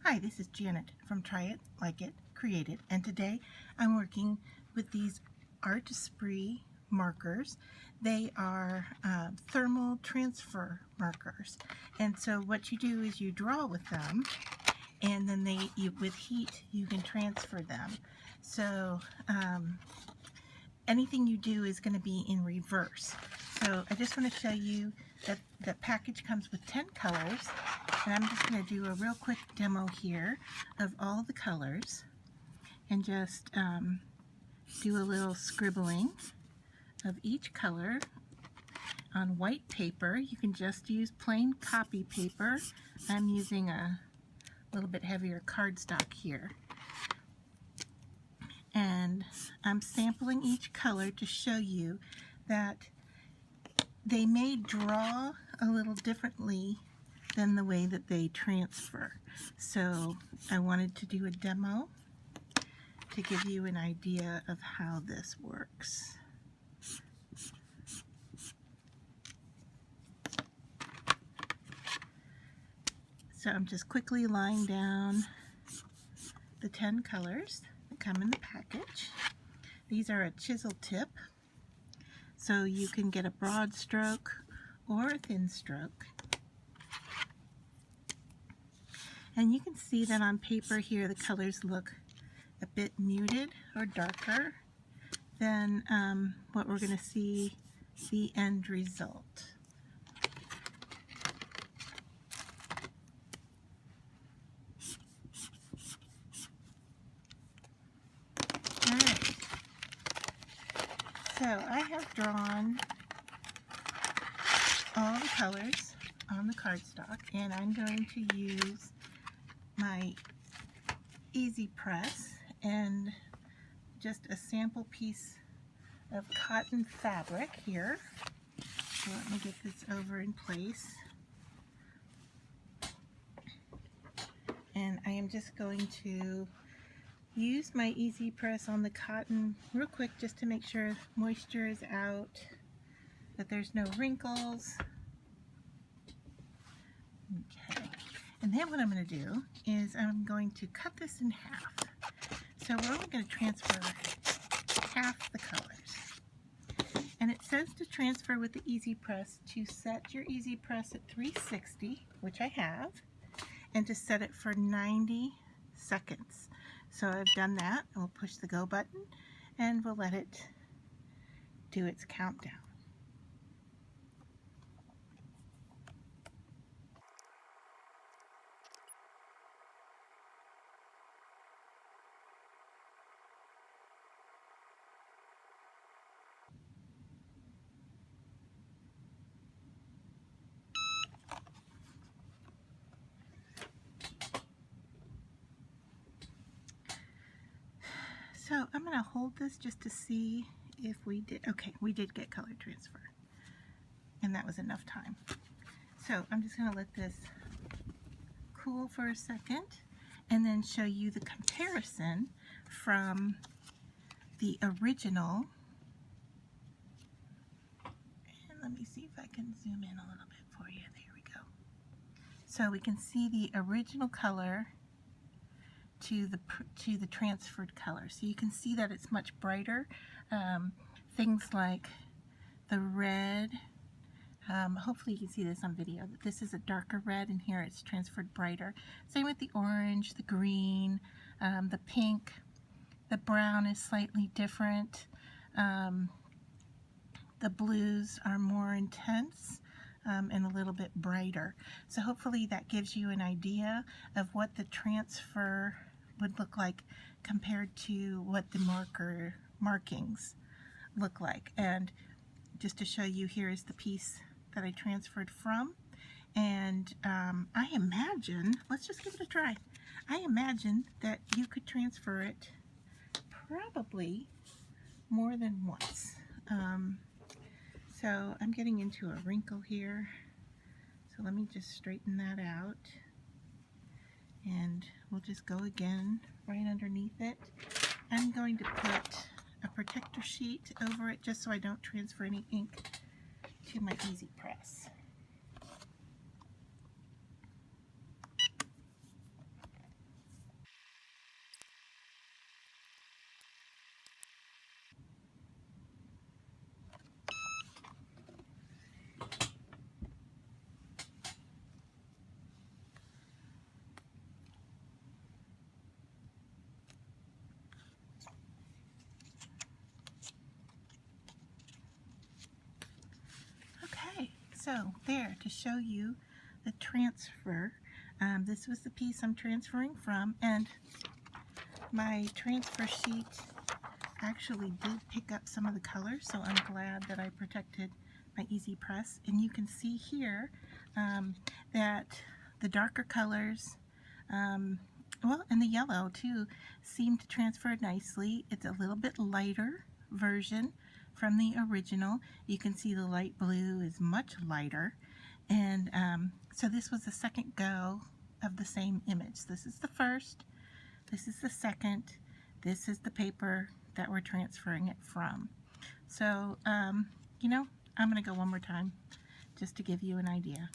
Hi, this is Janet from Try It, Like It, Create It, and today I'm working with these Artesprix markers. They are thermal transfer markers, and so what you do is you draw with them, and then with heat you can transfer them. So anything you do is going to be in reverse. So I just want to show you that the package comes with 10 colors, and I'm just going to do a real quick demo here of all the colors and just do a little scribbling of each color on white paper. You can just use plain copy paper. I'm using a little bit heavier cardstock here. And I'm sampling each color to show you that they may draw a little differently than the way that they transfer. So I wanted to do a demo to give you an idea of how this works. So I'm just quickly laying down the 10 colors that come in the package. These are a chisel tip, so you can get a broad stroke or a thin stroke. And you can see that on paper here the colors look a bit muted or darker than what we're going to see the end result. Alright, so I have drawn all the colors on the cardstock, and I'm going to use my easy press and just a sample piece of cotton fabric here. So let me get this over in place. And I am just going to use my easy press on the cotton real quick just to make sure moisture is out, that there's no wrinkles. Okay. And then what I'm going to do is I'm going to cut this in half. So we're only going to transfer half the colors. And it says to transfer with the easy press to set your easy press at 360, which I have, and to set it for 90 seconds. So I've done that. We'll push the go button and we'll let it do its countdown. So I'm going to hold this just to see if we did. Okay, we did get color transfer, and that was enough time. So I'm just going to let this cool for a second and then show you the comparison from the original. And let me see if I can zoom in a little bit for you. There we go. So we can see the original color to the transferred color. So you can see that it's much brighter. Things like the red, hopefully you can see this on video, that this is a darker red and here it's transferred brighter. Same with the orange, the green, the pink. The brown is slightly different. The blues are more intense and a little bit brighter. So hopefully that gives you an idea of what the transfer would look like compared to what the markings look like. And just to show you, here is the piece that I transferred from. And I imagine, let's just give it a try. I imagine that you could transfer it probably more than once. So I'm getting into a wrinkle here. So let me just straighten that out. And we'll just go again right underneath it. I'm going to put a protector sheet over it just so I don't transfer any ink to my easy press. So there, to show you the transfer, this was the piece I'm transferring from, and my transfer sheet actually did pick up some of the colors, so I'm glad that I protected my easy press. And you can see here that the darker colors, well, and the yellow too, seem to transfer nicely. It's a little bit lighter version from the original. You can see the light blue is much lighter, and so this was the second go of the same image. This is the first, this is the second, this is the paper that we're transferring it from. So you know, I'm going to go one more time just to give you an idea.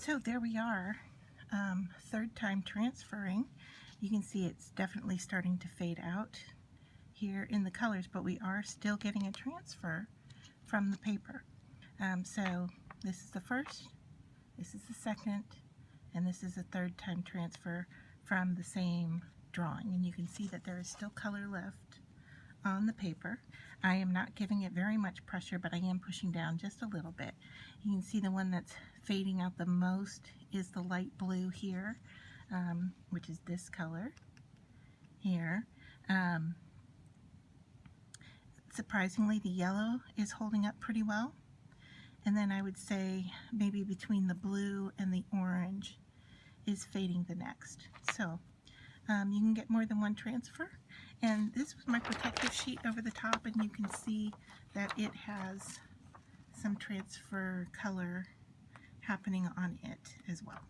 So there we are, third time transferring. You can see it's definitely starting to fade out here in the colors, but we are still getting a transfer from the paper. So this is the first, this is the second, and this is the third time transfer from the same drawing. And you can see that there is still color left on the paper. I am not giving it very much pressure, but I am pushing down just a little bit. You can see the one that's fading out the most is the light blue here, which is this color here. Surprisingly, the yellow is holding up pretty well. And then I would say maybe between the blue and the orange is fading the next. So you can get more than one transfer. And this was my protective sheet over the top, and you can see that it has some transfer color happening on it as well.